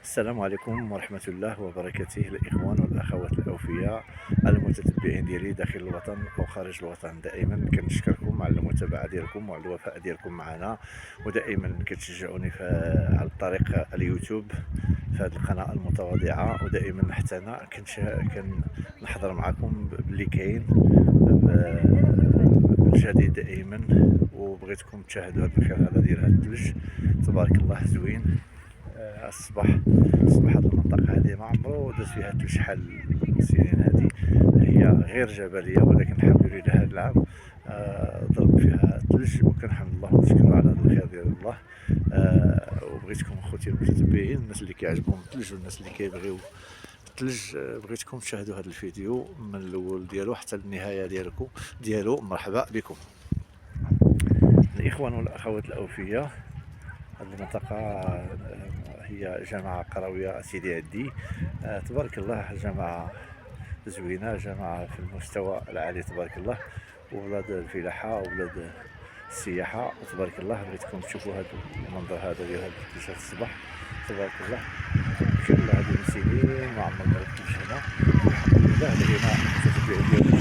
السلام عليكم ورحمة الله وبركاته الإخوان والأخوات الأوفياء المتتبعين ديالي داخل الوطن أو خارج الوطن. دائما كنشكركم على المتابعة ديالكم وعلى الوفاء ديالكم معنا، ودائما كتشجعوني على طريق اليوتيوب في هذه القناة المتواضعة، ودائما حتى أنا كنحضر معكم باللي كاين بالجديد دائما. وبغيتكم تشاهدوا هذا الخير هذا ديال هذا الثلج، تبارك الله زوين. الصباح هذه المنطقة هذه ما عمرو داز فيها ثلج شحال السنين هذه، هي غير جبلية ولكن الحمد لله هذا العام ضرب فيها ثلج، وكنحمد الله ونشكر على هذا الخير ديال الله. وبغيتكم اخوتي المتتبعين، الناس اللي كيعجبهم الثلج والناس اللي كيبغيو الثلج، بغيتكم تشاهدوا هذا الفيديو من الاول ديالو حتى النهاية ديالو. مرحبا بكم الاخوان والاخوات الاوفياء. هذه المنطقة هي جامعة قروية سيدي عدي. تبارك الله جامعة زوينة، جامعة في المستوى العالي تبارك الله، وولاد الفلاحة وولاد السياحة تبارك الله. بغيتكم تشوفوا هذا المنظر هذا ديال هذا الثلج الصباح تبارك الله. كل هذه السنين ما عمر ضرب ثلج هنا، الحمد لله. هنا المتتبعين ديالنا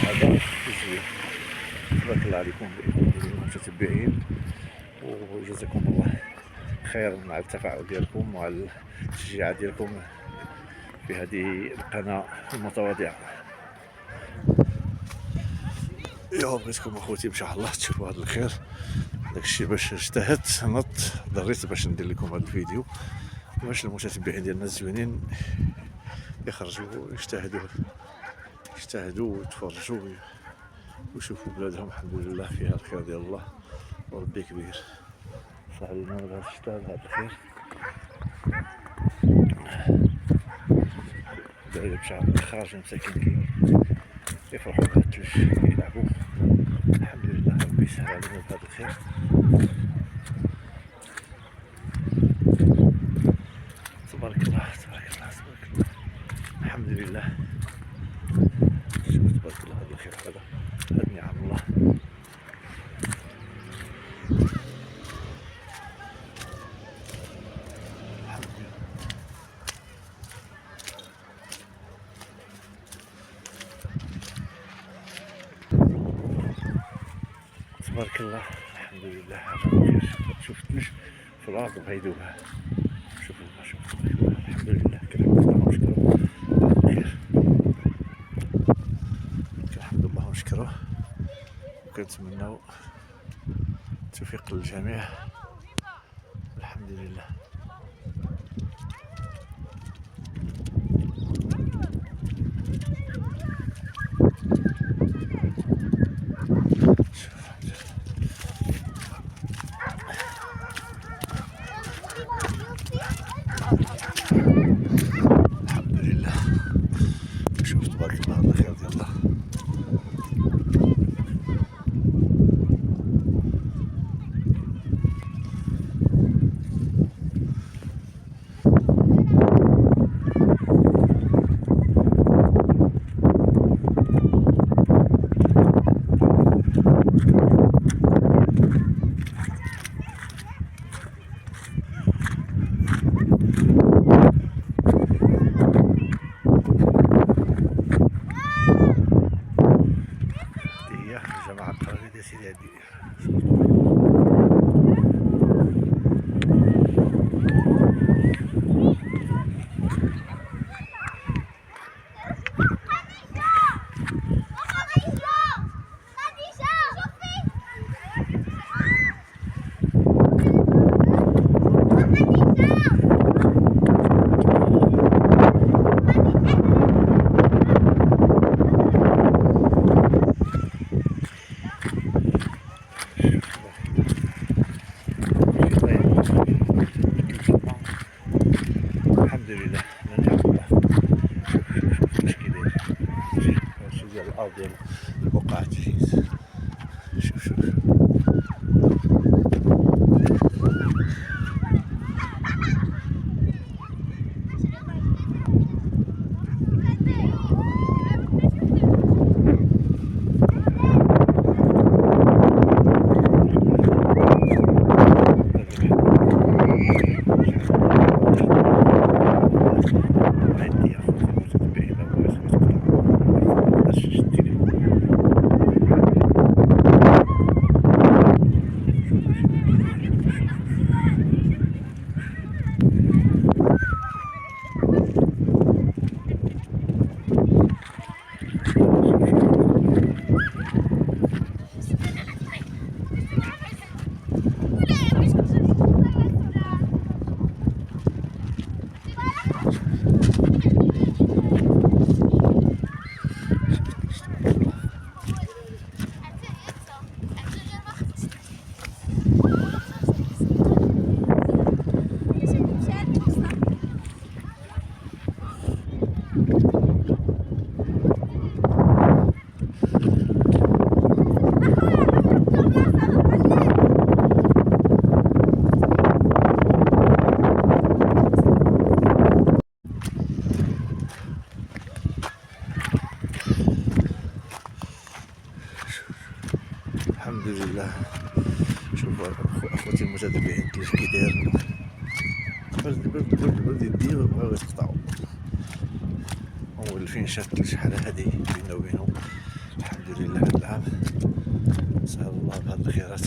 هذا زوين تبارك الله عليكم المتتبعين، وجزاكم الله خير على التفاعل ديالكم وعلى التشجيع ديالكم في هذه القناة المتواضعة. بغيتكم اخوتي ان شاء الله تشوفوا هذا الخير، داكشي باش اجتهدت ضريت باش ندير لكم هذا الفيديو، باش المتتبعين ديالنا الزوينين يخرجوا يجتهدوا ويتفرجوا ويشوفوا بلادهم. الحمد لله فيها الخير ديال الله وربي كبير. صح لنا هذا الشتاء هذا الخير داير بشعب خارج مساكين كيفرحوا بهذا الثلج كيلعبوا. الحمد لله ربي يسهل علينا بهذا الخير. تبارك الله الحمد لله. شوف تبارك الله هذا الخير هذا نعم الله. تبارك الله الحمد لله هذا خير. شوف الثلج في الارض بغا يذوبها، شوف تبارك الله الحمد لله. كنحمد الله ونشكره على الخير، كنحمد الله ونشكره، وكنتمناو التوفيق للجميع. الحمد لله. شوف تبارك الله هذا الخير ديال الله. برد يدير بغاو يقطعو، ومولفين شات شحال هادي بينا وبينو. الحمد لله هاد العام سهل الله بهاد الخيرات.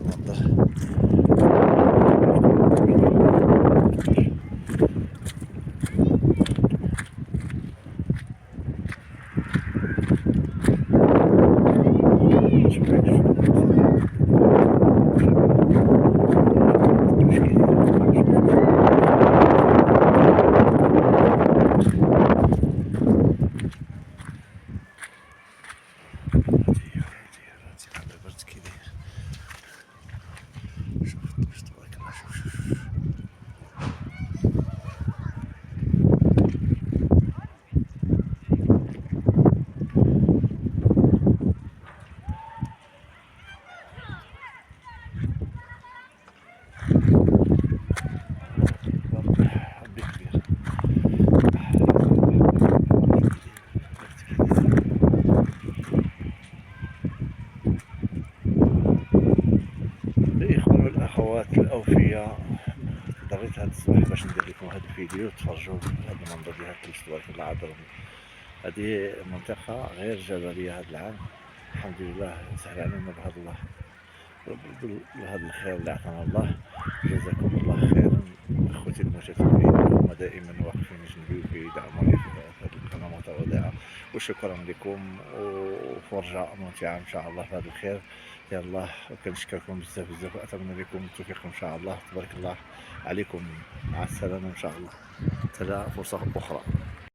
المنظر على برد كي داير. شوف تبارك الله، شوف عندي كبير. الإخوان والأخوات الأوفياء، ضريت هاد الصباح باش ندير لكم هاد الفيديو تفرجوا هاد المنظر ديال هاد الثلج تبارك الله عاد. هادي منطقة غير جبلية هاد العام، الحمد لله سهل علينا بهاد الله، بهذا الخير اللي عطانا الله. جزاكم الله خيرا اخوتي المتابعين، هم دائما واقفين جنبي وكيدعموني في هذه القناه المتواضعه، وشكرا لكم، وفرجه ممتعه ان شاء الله في هذا الخير ديال الله. وكنشكركم بزاف بزاف، واتمنى لكم التوفيق ان شاء الله. تبارك الله عليكم، مع السلامه ان شاء الله، تلا فرصه اخرى.